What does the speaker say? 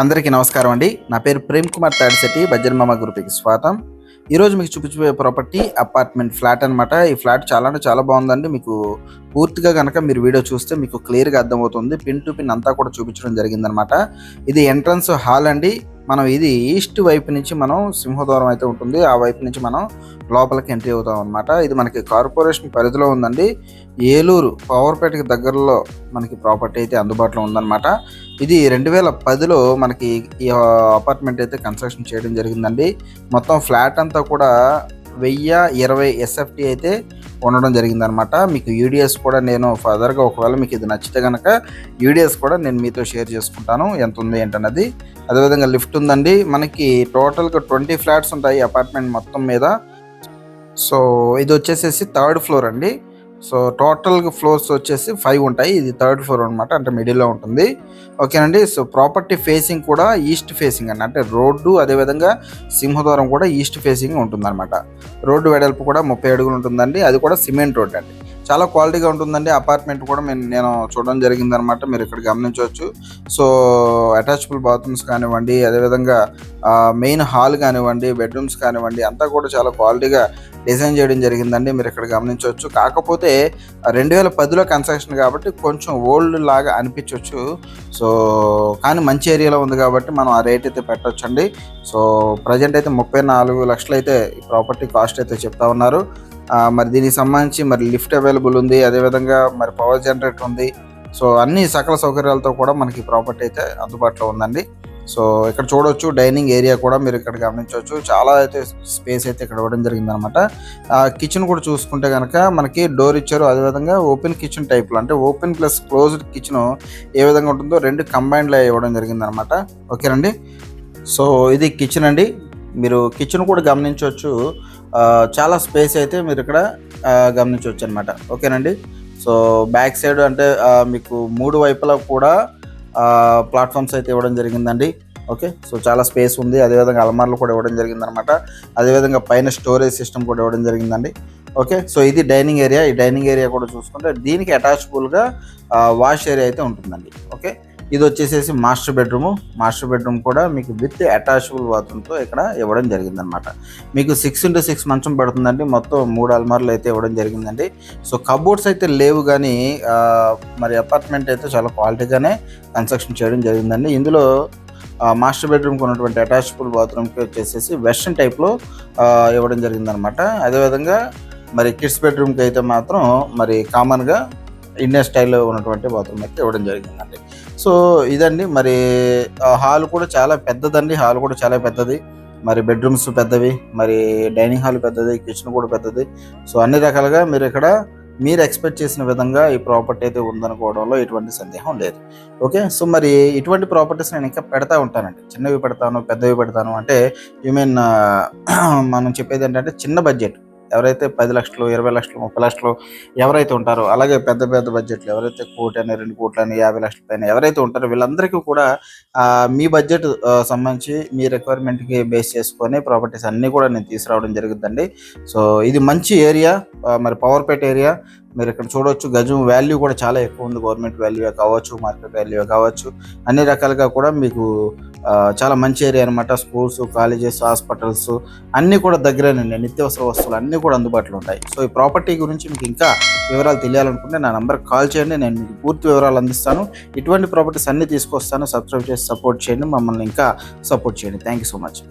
అందరికీ నమస్కారం అండి. నా పేరు ప్రేమ్ కుమార్ తాడిశెట్టి, బజ్జన్మామ గ్రూప్కి స్వాగతం. ఈరోజు మీకు చూపించబోయే ప్రాపర్టీ అపార్ట్మెంట్ ఫ్లాట్ అనమాట. ఈ ఫ్లాట్ చాలా అంటే చాలా బాగుందండి. మీకు పూర్తిగా కనుక మీరు వీడియో చూస్తే మీకు క్లియర్గా అర్థమవుతుంది. పిన్ టు పిన్ అంతా కూడా చూపించడం జరిగిందనమాట. ఇది ఎంట్రన్స్ హాల్ అండి. మనం ఇది ఈస్ట్ వైపు నుంచి మనం సింహద్వారం అయితే ఉంటుంది, ఆ వైపు నుంచి మనం లోపలికి ఎంట్రీ అవుతాం అనమాట. ఇది మనకి కార్పొరేషన్ పరిధిలో ఉందండి. ఏలూరు పవర్పేటకి దగ్గరలో మనకి ప్రాపర్టీ అయితే అందుబాటులో ఉందన్నమాట. ఇది 2010లో మనకి ఈ అపార్ట్మెంట్ అయితే కన్స్ట్రక్షన్ చేయడం జరిగిందండి. మొత్తం ఫ్లాట్ అంతా కూడా 1020 ఎస్ఎఫ్టీ అయితే ఉండడం జరిగిందనమాట. మీకు యూడిఎస్ కూడా నేను ఫర్దర్గా ఒకవేళ మీకు ఇది నచ్చితే కనుక యూడిఎస్ కూడా నేను మీతో షేర్ చేసుకుంటాను ఎంత ఉంది ఏంటన్నది. అదేవిధంగా లిఫ్ట్ ఉందండి. మనకి టోటల్గా 20 ఫ్లాట్స్ ఉంటాయి అపార్ట్మెంట్ మొత్తం మీద. సో ఇది వచ్చేసేసి 3rd ఫ్లోర్ అండి. సో టోటల్గా ఫ్లోర్స్ వచ్చేసి 5 ఉంటాయి. ఇది 3rd ఫ్లోర్ అనమాట, అంటే మిడిల్లో ఉంటుంది. ఓకేనండి. సో ప్రాపర్టీ ఫేసింగ్ కూడా ఈస్ట్ ఫేసింగ్ అండి, అంటే రోడ్డు అదేవిధంగా సింహద్వారం కూడా ఈస్ట్ ఫేసింగ్ ఉంటుందన్నమాట. రోడ్డు వెడల్పు కూడా 30 అడుగులు ఉంటుందండి. అది కూడా సిమెంట్ రోడ్ అండి. చాలా క్వాలిటీగా ఉంటుందండి. అపార్ట్మెంట్ కూడా నేను చూడడం జరిగిందనమాట, మీరు ఇక్కడ గమనించవచ్చు. సో అటాచబుల్ బాత్రూమ్స్ కానివ్వండి, అదేవిధంగా మెయిన్ హాల్ కానివ్వండి, బెడ్రూమ్స్ కానివ్వండి, అంతా కూడా చాలా క్వాలిటీగా డిజైన్ చేయడం జరిగిందండి, మీరు ఇక్కడ గమనించవచ్చు. కాకపోతే 2010లో కన్స్ట్రక్షన్ కాబట్టి కొంచెం ఓల్డ్ లాగా అనిపించవచ్చు. సో కానీ మంచి ఏరియాలో ఉంది కాబట్టి మనం ఆ రేట్ అయితే పెట్టవచ్చు అండి. సో ప్రజెంట్ అయితే 34 లక్షలు అయితే ఈ ప్రాపర్టీ కాస్ట్ అయితే చెప్తా ఉన్నారు. మరి దీనికి సంబంధించి మరి లిఫ్ట్ అవైలబుల్ ఉంది, అదేవిధంగా మరి పవర్ జనరేటర్ ఉంది. సో అన్ని సకల సౌకర్యాలతో కూడా మనకి ప్రాపర్టీ అయితే అందుబాటులో ఉందండి. సో ఇక్కడ చూడవచ్చు, డైనింగ్ ఏరియా కూడా మీరు ఇక్కడ గమనించవచ్చు. చాలా అయితే స్పేస్ అయితే ఇక్కడ ఇవ్వడం జరిగిందనమాట. కిచెన్ కూడా చూసుకుంటే కనుక మనకి డోర్ ఇచ్చారు, అదేవిధంగా ఓపెన్ కిచెన్ టైప్లో, అంటే ఓపెన్ ప్లస్ క్లోజ్డ్ కిచెన్ ఏ విధంగా ఉంటుందో 2 కంబైన్లో ఇవ్వడం జరిగిందనమాట. ఓకేనండి. సో ఇది కిచెన్ అండి. మీరు కిచెన్ కూడా గమనించవచ్చు. చాలా స్పేస్ అయితే మీరు ఇక్కడ గమనించవచ్చు అనమాట. ఓకేనండి. సో బ్యాక్ సైడ్ అంటే మీకు 3 వైపులా కూడా ప్లాట్ఫామ్స్ అయితే ఇవ్వడం జరిగిందండి. ఓకే. సో చాలా స్పేస్ ఉంది, అదేవిధంగా అలమార్లు కూడా ఇవ్వడం జరిగిందనమాట. అదేవిధంగా పైన స్టోరేజ్ సిస్టమ్ కూడా ఇవ్వడం జరిగిందండి. ఓకే. సో ఇది డైనింగ్ ఏరియా. ఈ డైనింగ్ ఏరియా కూడా చూసుకుంటే దీనికి అటాచబుల్గా వాష్ ఏరియా అయితే ఉంటుందండి. ఓకే. ఇది వచ్చేసేసి మాస్టర్ బెడ్రూమ్ కూడా మీకు విత్ అటాచబుల్ బాత్రూమ్తో ఇక్కడ ఇవ్వడం జరిగిందనమాట. మీకు 6x6 మంచం పడుతుందండి. మొత్తం 3 అల్మార్లు అయితే ఇవ్వడం జరిగిందండి. సో కబోర్డ్స్ అయితే లేవు, కానీ మరి అపార్ట్మెంట్ అయితే చాలా క్వాలిటీగానే కన్స్ట్రక్షన్ చేయడం జరిగిందండి. ఇందులో మాస్టర్ బెడ్రూమ్కి ఉన్నటువంటి అటాచబుల్ బాత్రూమ్కి వచ్చేసేసి వెస్ట్రన్ టైప్లో ఇవ్వడం జరిగిందనమాట. అదేవిధంగా మరి కిడ్స్ బెడ్రూమ్కి అయితే మాత్రం మరి కామన్గా ఇండియన్ స్టైల్లో ఉన్నటువంటి బాత్రూమ్ అయితే ఇవ్వడం జరిగిందండి. సో ఇదండి. మరి హాల్ కూడా చాలా పెద్దదండి. హాల్ కూడా చాలా పెద్దది. మరి బెడ్రూమ్స్ పెద్దవి, మరి డైనింగ్ హాల్ పెద్దది, కిచెన్ కూడా పెద్దది. సో అన్ని రకాలుగా మీరు ఇక్కడ మీరు ఎక్స్పెక్ట్ చేసిన విధంగా ఈ ప్రాపర్టీ అయితే ఉందనుకోవడంలో ఎటువంటి సందేహం లేదు. ఓకే. సో మరి ఇటువంటి ప్రాపర్టీస్ నేను ఇంకా పెడతా ఉంటానండి. చిన్నవి పెడతాను, పెద్దవి పెడతాను. అంటే మనం చెప్పేది ఏంటంటే చిన్న బడ్జెట్ ఎవరైతే 10 లక్షలు, 20 లక్షలు, 30 లక్షలు ఎవరైతే ఉంటారో, అలాగే పెద్ద పెద్ద బడ్జెట్లు ఎవరైతే 1 కోటి అని, 2 కోట్లని, 50 లక్షల పైన ఎవరైతే ఉంటారో వీళ్ళందరికీ కూడా మీ బడ్జెట్ సంబంధించి మీ రిక్వైర్మెంట్కి బేస్ చేసుకొని ప్రాపర్టీస్ అన్నీ కూడా నేను తీసుకురావడం జరుగుతుందండి. సో ఇది మంచి ఏరియా, మరి పవర్పేట ఏరియా. మీరు ఇక్కడ చూడవచ్చు, గజం వాల్యూ కూడా చాలా ఎక్కువ ఉంది. గవర్నమెంట్ వాల్యూ కావచ్చు, మార్కెట్ వాల్యూ కావచ్చు, అన్ని రకాలుగా కూడా మీకు చాలా మంచి ఏరియా అనమాట. స్కూల్స్, కాలేజెస్, హాస్పిటల్స్ అన్నీ కూడా దగ్గరేనండి. నిత్యావసర వస్తువులు అన్నీ కూడా అందుబాటులో ఉంటాయి. సో ఈ ప్రాపర్టీ గురించి మీకు ఇంకా వివరాలు తెలియాలనుకుంటే నా నంబర్కి కాల్ చేయండి, నేను మీకు పూర్తి వివరాలు అందిస్తాను. ఇటువంటి ప్రాపర్టీస్ అన్నీ తీసుకొస్తాను. సబ్స్క్రైబ్ చేసి సపోర్ట్ చేయండి, మమ్మల్ని ఇంకా సపోర్ట్ చేయండి. Thank you so much.